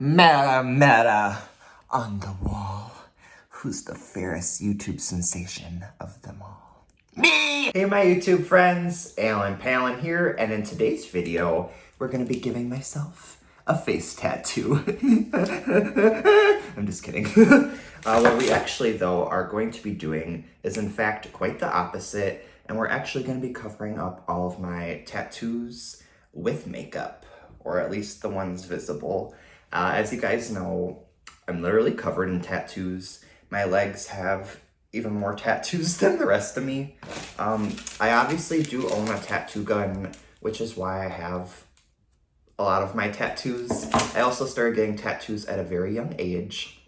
Meta on the wall. Who's the fairest YouTube sensation of them all? Me! Hey my YouTube friends, allenpallen here, and in today's video, we're gonna be giving myself a face tattoo. I'm just kidding. What we actually, though, are going to be doing is in fact quite the opposite, and we're actually gonna be covering up all of my tattoos with makeup, or at least the ones visible. As you guys know, I'm literally covered in tattoos. My legs have even more tattoos than the rest of me. I obviously do own a tattoo gun, which is why I have a lot of my tattoos. I also started getting tattoos at a very young age.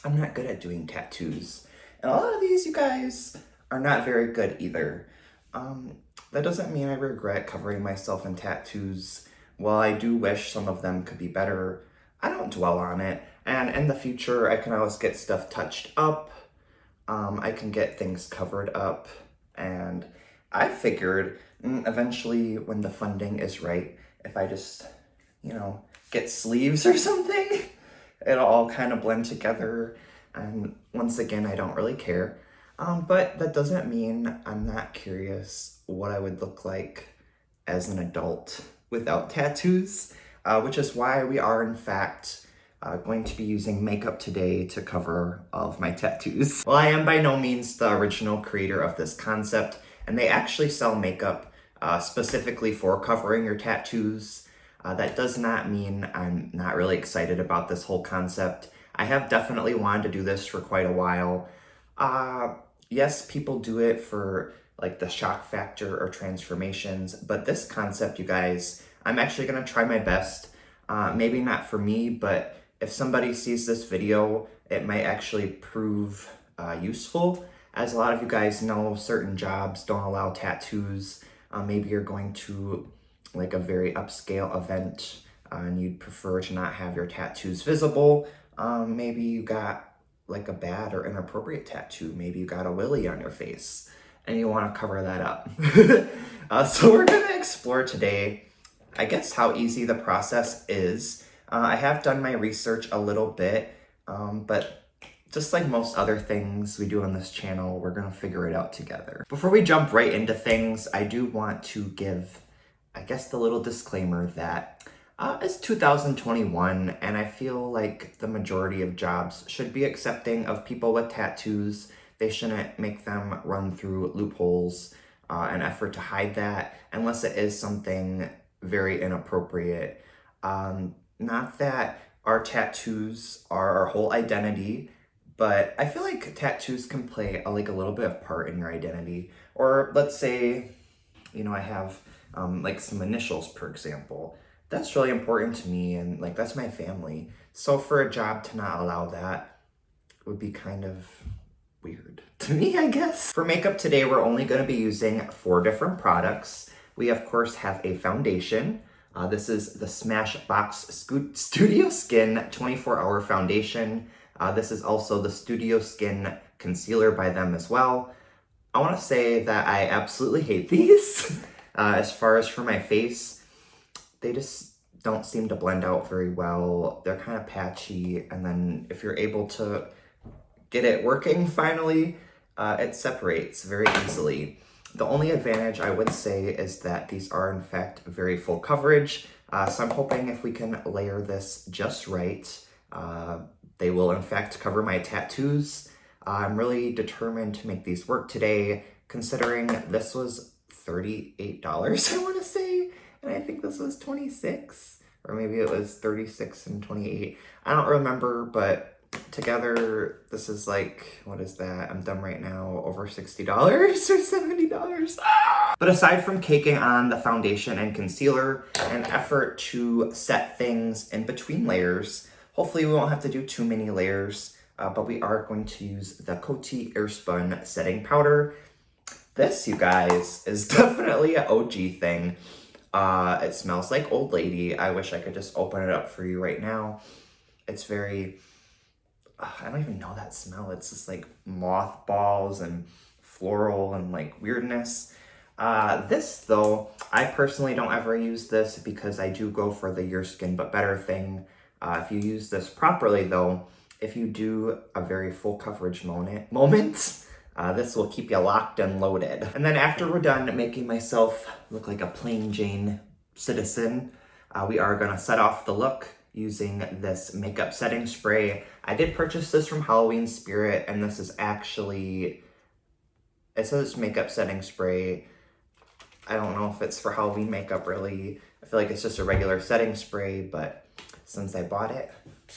I'm not good at doing tattoos. And a lot of these, you guys, are not very good either. That doesn't mean I regret covering myself in tattoos. While I do wish some of them could be better, I don't dwell on it. And in the future, I can always get stuff touched up. I can get things covered up. And I figured eventually when the funding is right, if I just, get sleeves or something, it'll all kind of blend together. And once again, I don't really care. But that doesn't mean I'm not curious what I would look like as an adult without tattoos, which is why we are in fact going to be using makeup today to cover all of my tattoos. Well, I am by no means the original creator of this concept, and they actually sell makeup specifically for covering your tattoos. That does not mean I'm not really excited about this whole concept. I have definitely wanted to do this for quite a while. Yes, people do it for like the shock factor or transformations, but this concept, you guys, I'm actually gonna try my best. Maybe not for me, but if somebody sees this video, it might actually prove useful. As a lot of you guys know, certain jobs don't allow tattoos. Maybe you're going to like a very upscale event and you'd prefer to not have your tattoos visible. Maybe you got like a bad or inappropriate tattoo. Maybe you got a willy on your face and you want to cover that up. So we're going to explore today, I guess, how easy the process is. I have done my research a little bit, but just like most other things we do on this channel, we're going to figure it out together. Before we jump right into things, I do want to give, I guess, the little disclaimer that it's 2021, and I feel like the majority of jobs should be accepting of people with tattoos. They shouldn't make them run through loopholes in effort to hide that, unless it is something very inappropriate. Not that our tattoos are our whole identity, but I feel like tattoos can play a little bit of part in your identity. Or let's say, I have like some initials, for example. That's really important to me, and like that's my family. So for a job to not allow that would be kind of weird to me, I guess. For makeup today, we're only going to be using 4 different products. We of course have a foundation. This is the Smashbox Studio Skin 24-Hour Foundation. This is also the Studio Skin Concealer by them as well. I want to say that I absolutely hate these. As far as for my face, they just don't seem to blend out very well. They're kind of patchy, and then if you're able to get it working finally, it separates very easily. The only advantage I would say is that these are in fact very full coverage, so I'm hoping if we can layer this just right, they will in fact cover my tattoos. I'm really determined to make these work today, considering this was $38, I want to say, and I think this was $26, or maybe it was $36 and $28. I don't remember, but together this is like, what is that? I'm dumb right now, over $60 or $70. But aside from caking on the foundation and concealer, an effort to set things in between layers, hopefully we won't have to do too many layers, but we are going to use the Coty Airspun Setting Powder. This, you guys, is definitely an OG thing. It smells like Old Lady. I wish I could just open it up for you right now. It's very, I don't even know that smell. It's just like mothballs and floral and like weirdness. This though, I personally don't ever use this because I do go for the Your Skin But Better thing. If you use this properly though, if you do a very full coverage moment, this will keep you locked and loaded. And then after we're done making myself look like a plain Jane citizen, we are gonna set off the look using this makeup setting spray. I did purchase this from Halloween Spirit, and this is actually, it says makeup setting spray. I don't know if it's for Halloween makeup really. I feel like it's just a regular setting spray, but since I bought it,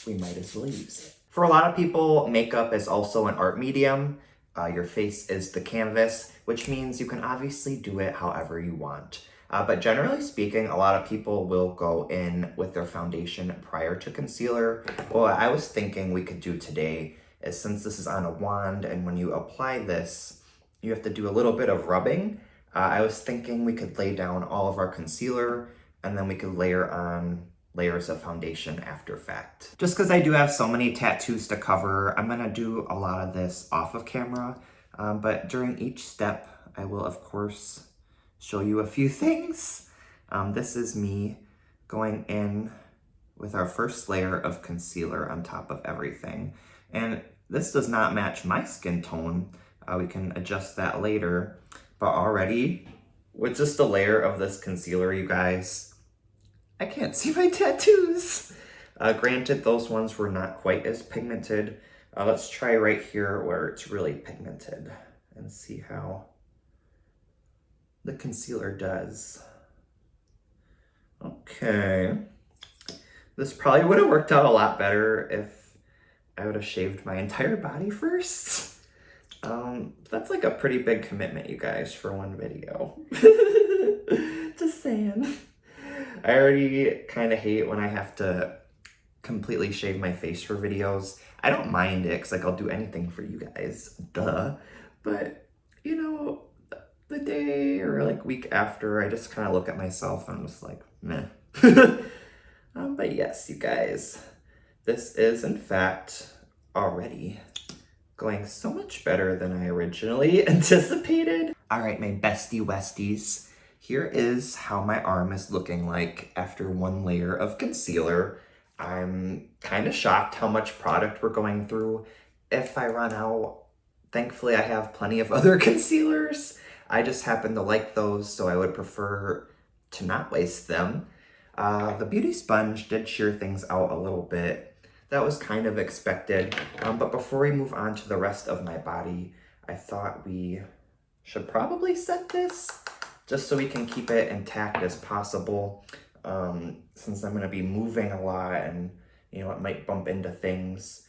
we might as well use it. For a lot of people, makeup is also an art medium. Your face is the canvas, which means you can obviously do it however you want. But generally speaking, a lot of people will go in with their foundation prior to concealer. What I was thinking we could do today is, since this is on a wand and when you apply this, you have to do a little bit of rubbing. I was thinking we could lay down all of our concealer and then we could layer on layers of foundation after fact. Just because I do have so many tattoos to cover, I'm gonna do a lot of this off of camera, but during each step, I will of course show you a few things. This is me going in with our first layer of concealer on top of everything. And this does not match my skin tone. We can adjust that later, but already with just a layer of this concealer, you guys, I can't see my tattoos. Granted, those ones were not quite as pigmented. Let's try right here where it's really pigmented and see how the concealer does. Okay. This probably would have worked out a lot better if I would have shaved my entire body first. That's like a pretty big commitment, you guys, for one video. Just saying. I already kind of hate when I have to completely shave my face for videos. I don't mind it, because like I'll do anything for you guys, duh. But, you know, the day or like week after, I just kind of look at myself and I'm just like, meh. But yes, you guys, this is in fact already going so much better than I originally anticipated. All right, my bestie westies. Here is how my arm is looking like after one layer of concealer. I'm kind of shocked how much product we're going through. If I run out, thankfully I have plenty of other concealers. I just happen to like those, so I would prefer to not waste them. The beauty sponge did shear things out a little bit. That was kind of expected. But before we move on to the rest of my body, I thought we should probably set this just so we can keep it intact as possible. Since I'm gonna be moving a lot and, you know, it might bump into things,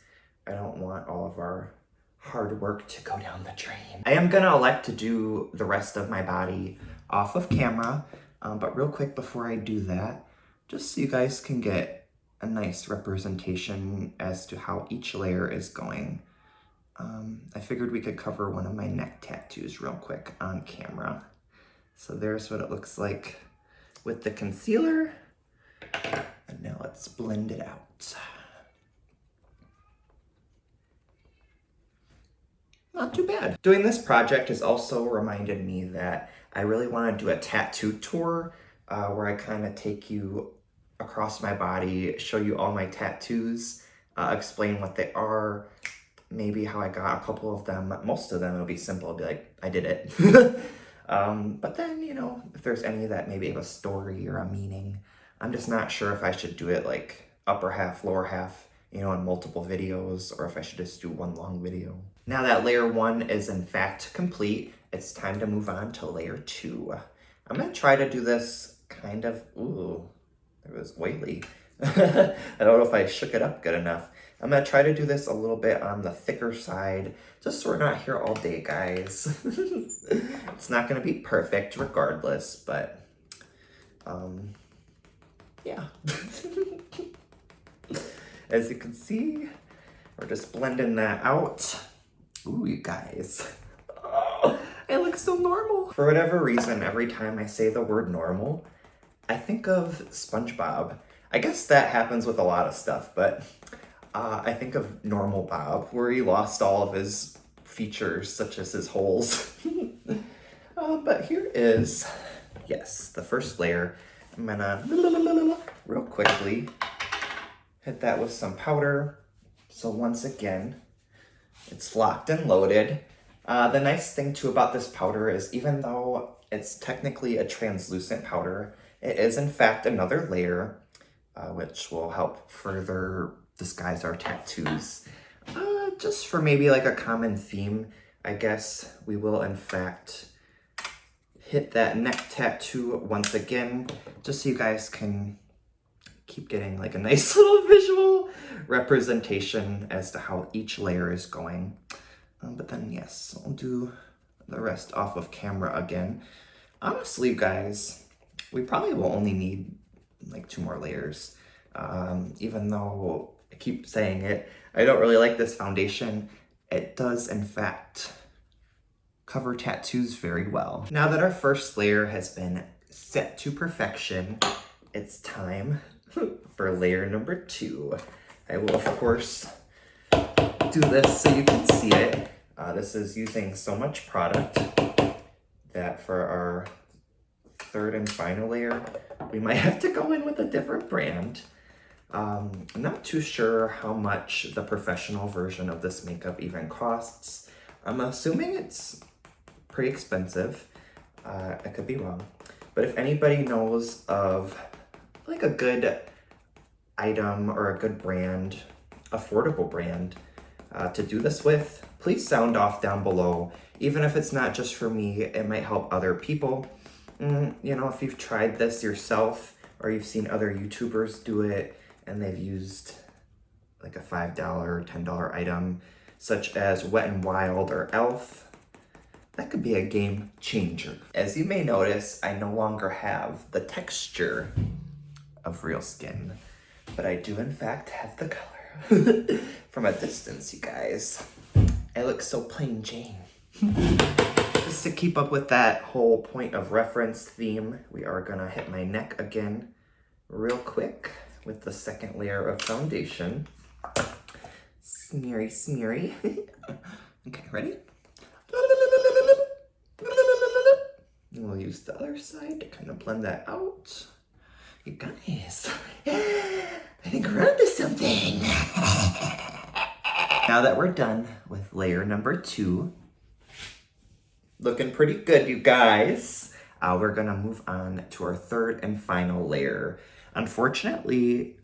I don't want all of our hard work to go down the drain. I am gonna elect to do the rest of my body off of camera, but real quick before I do that, just so you guys can get a nice representation as to how each layer is going, I figured we could cover one of my neck tattoos real quick on camera. So there's what it looks like with the concealer. And now let's blend it out. Not too bad. Doing this project has also reminded me that I really want to do a tattoo tour where I kind of take you across my body, show you all my tattoos, explain what they are, maybe how I got a couple of them. Most of them it'll be simple. I'll be like, I did it. But then, you know, if there's any that maybe have a story or a meaning, I'm just not sure if I should do it like upper half, lower half, you know, in multiple videos, or if I should just do one long video. Now that layer 1 is in fact complete, it's time to move on to layer 2. I'm gonna try to do this kind of, ooh, it was oily. I don't know if I shook it up good enough. I'm gonna try to do this a little bit on the thicker side, just so we're not here all day, guys. It's not gonna be perfect regardless, but yeah. As you can see, we're just blending that out. Ooh, you guys. Oh, I look so normal. For whatever reason, every time I say the word normal, I think of SpongeBob. I guess that happens with a lot of stuff, but I think of Normal Bob, where he lost all of his features, such as his holes. But here is, yes, the first layer. I'm gonna, real quickly, hit that with some powder. So once again, it's locked and loaded. The nice thing too about this powder is even though it's technically a translucent powder, it is in fact another layer, which will help further disguise our tattoos. Just for maybe like a common theme, I guess we will in fact hit that neck tattoo once again, just so you guys can keep getting like a nice little visual representation as to how each layer is going. But then yes, I'll do the rest off of camera again. Honestly, guys, we probably will only need like 2 more layers. Even though I keep saying it, I don't really like this foundation. It does in fact cover tattoos very well. Now that our first layer has been set to perfection, it's time for layer number 2. I will of course do this so you can see it. This is using so much product that for our third and final layer, we might have to go in with a different brand. I'm not too sure how much the professional version of this makeup even costs. I'm assuming it's pretty expensive. I could be wrong. But if anybody knows of like a good item or a good brand, affordable brand, to do this with, please sound off down below. Even if it's not just for me, it might help other people. You know, if you've tried this yourself or you've seen other YouTubers do it and they've used like a $5 or $10 item, such as Wet n Wild or e.l.f., that could be a game changer. As you may notice, I no longer have the texture of real skin, but I do in fact have the color. From a distance, you guys, I look so plain Jane. Just to keep up with that whole point of reference theme, we are gonna hit my neck again real quick with the second layer of foundation. Smeary, smeary. Okay, ready? And we'll use the other side to kind of blend that out. You guys, I think we're onto something. Now that we're done with layer number 2, looking pretty good, you guys. We're gonna move on to our third and final layer. Unfortunately,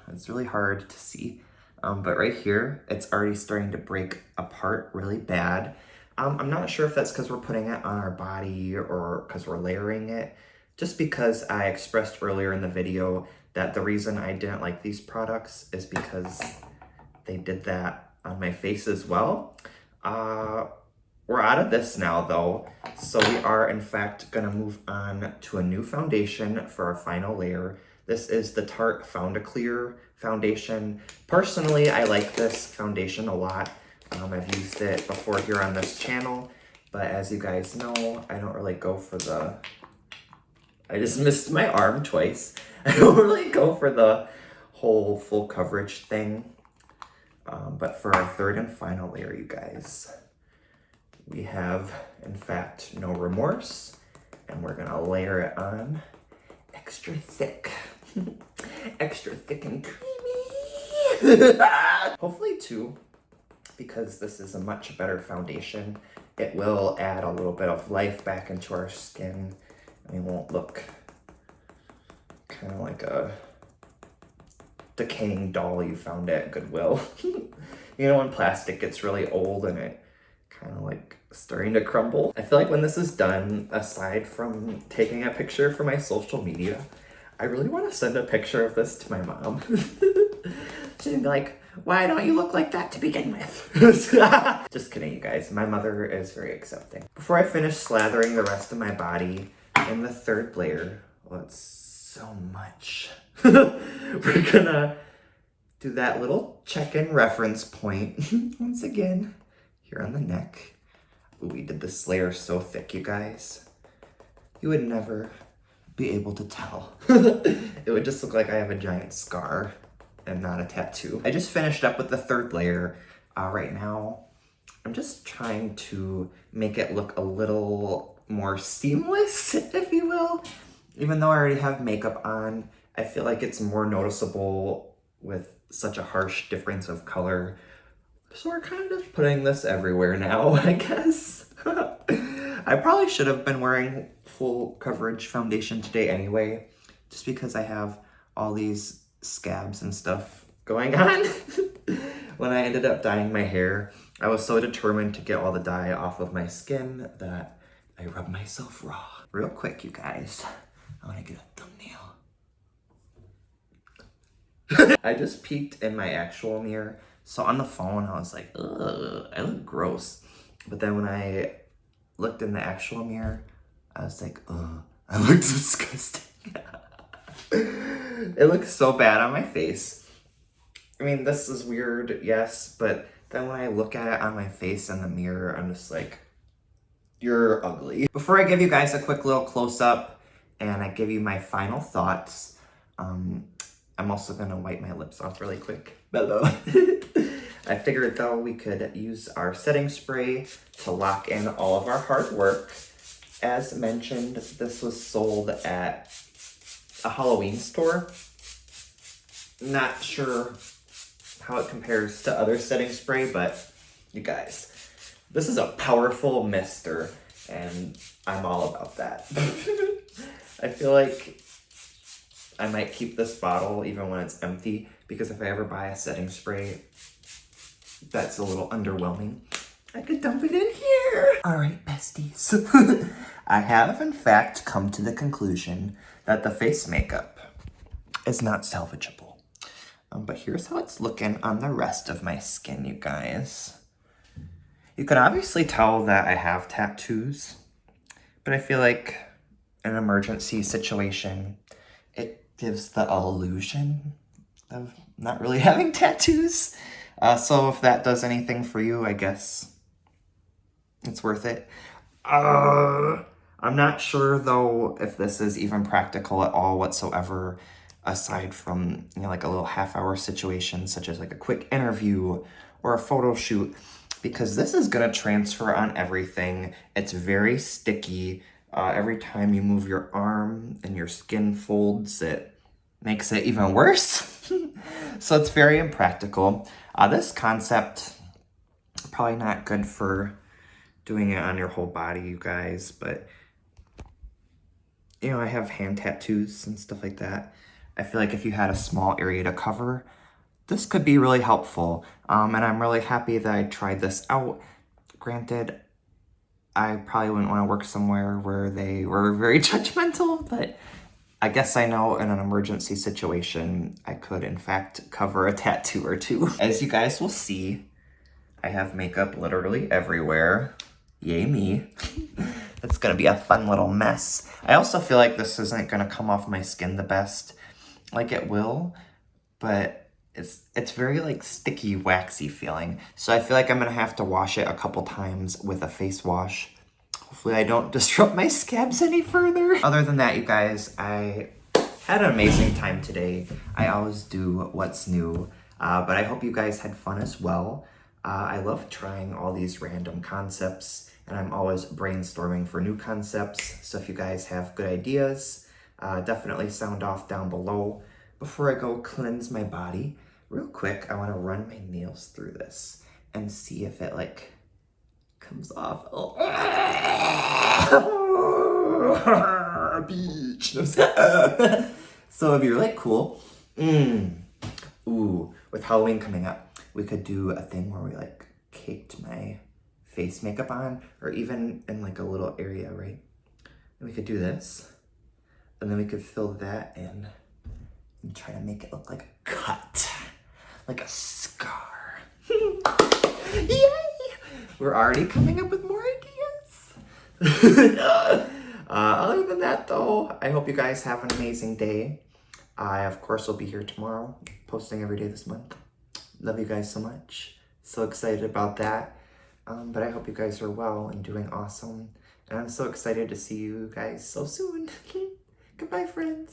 it's really hard to see, but right here, it's already starting to break apart really bad. I'm not sure if that's because we're putting it on our body or because we're layering it. Just because I expressed earlier in the video that the reason I didn't like these products is because they did that on my face as well. We're out of this now though, so we are in fact gonna move on to a new foundation for our final layer. This is the Tarte Found-A-Clear foundation. Personally, I like this foundation a lot. I've used it before here on this channel, but as you guys know, I don't really go for the... I just missed my arm twice. I don't really go for the whole full coverage thing. But for our third and final layer, you guys, we have, in fact, No Remorse. And we're gonna layer it on extra thick. Extra thick and creamy. Hopefully too, because this is a much better foundation, it will add a little bit of life back into our skin. And it won't look kind of like a decaying doll you found at Goodwill. You know when plastic gets really old and it kind of like starting to crumble? I feel like when this is done, aside from taking a picture for my social media, I really want to send a picture of this to my mom. She's gonna be like, why don't you look like that to begin with? Just kidding, you guys. My mother is very accepting. Before I finish slathering the rest of my body in the third layer, well, it's so much. We're gonna do that little check-in reference point once again here on the neck. Ooh, we did this layer so thick, you guys. You would never be able to tell. It would just look like I have a giant scar and not a tattoo. I just finished up with the third layer. Right now, I'm just trying to make it look a little more seamless, if you will. Even though I already have makeup on, I feel like it's more noticeable with such a harsh difference of color. So we're kind of putting this everywhere now, I guess. I probably should have been wearing full coverage foundation today anyway, just because I have all these scabs and stuff going on. When I ended up dyeing my hair, I was so determined to get all the dye off of my skin that I rubbed myself raw. Real quick, you guys, I want to get a thumbnail. I just peeked in my actual mirror. So on the phone, I was like, ugh, I look gross. But then when I looked in the actual mirror, I was like, ugh, I look disgusting. It looks so bad on my face. I mean, this is weird, yes, but then when I look at it on my face in the mirror, I'm just like, you're ugly. Before I give you guys a quick little close-up and I give you my final thoughts, I'm also gonna wipe my lips off really quick. Hello. I figured though we could use our setting spray to lock in all of our hard work. As mentioned, this was sold at a Halloween store. Not sure how it compares to other setting spray, but you guys, this is a powerful mister, and I'm all about that. I feel like I might keep this bottle even when it's empty, because if I ever buy a setting spray that's a little underwhelming, I could dump it in here. All right, besties. I have, in fact, come to the conclusion that the face makeup is not salvageable. But here's how it's looking on the rest of my skin, you guys. You can obviously tell that I have tattoos, but I feel like in an emergency situation, it gives the illusion of not really having tattoos. So if that does anything for you, I guess it's worth it. I'm not sure though if this is even practical at all whatsoever, aside from, you know, like a little half-hour situation such as like a quick interview or a photo shoot, because this is gonna transfer on everything. It's very sticky. Every time you move your arm and your skin folds, it makes it even worse. So it's very impractical. This concept, probably not good for doing it on your whole body, you guys, but you know, I have hand tattoos and stuff like that. I feel like if you had a small area to cover, this could be really helpful. And I'm really happy that I tried this out. Granted, I probably wouldn't want to work somewhere where they were very judgmental, but I guess I know in an emergency situation, I could in fact cover a tattoo or two. As you guys will see, I have makeup literally everywhere. Yay me. It's gonna be a fun little mess. I also feel like this isn't gonna come off my skin the best. Like it will, but it's very like sticky, waxy feeling. So I feel like I'm gonna have to wash it a couple times with a face wash. Hopefully I don't disrupt my scabs any further. Other than that, you guys, I had an amazing time today. I always do what's new, but I hope you guys had fun as well. I love trying all these random concepts, and I'm always brainstorming for new concepts. So if you guys have good ideas, definitely sound off down below. Before I go cleanse my body, real quick, I want to run my nails through this and see if it like comes off. Oh. Beach. So it'd be really cool. Ooh, with Halloween coming up, we could do a thing where we like caked my face makeup on, or even in like a little area, right? And we could do this, and then we could fill that in and try to make it look like a cut, like a scar. Yay! We're already coming up with more ideas. Other than that though, I hope you guys have an amazing day. I, of course, will be here tomorrow, posting every day this month. Love you guys so much. So excited about that. But I hope you guys are well and doing awesome. And I'm so excited to see you guys so soon. Goodbye, friends.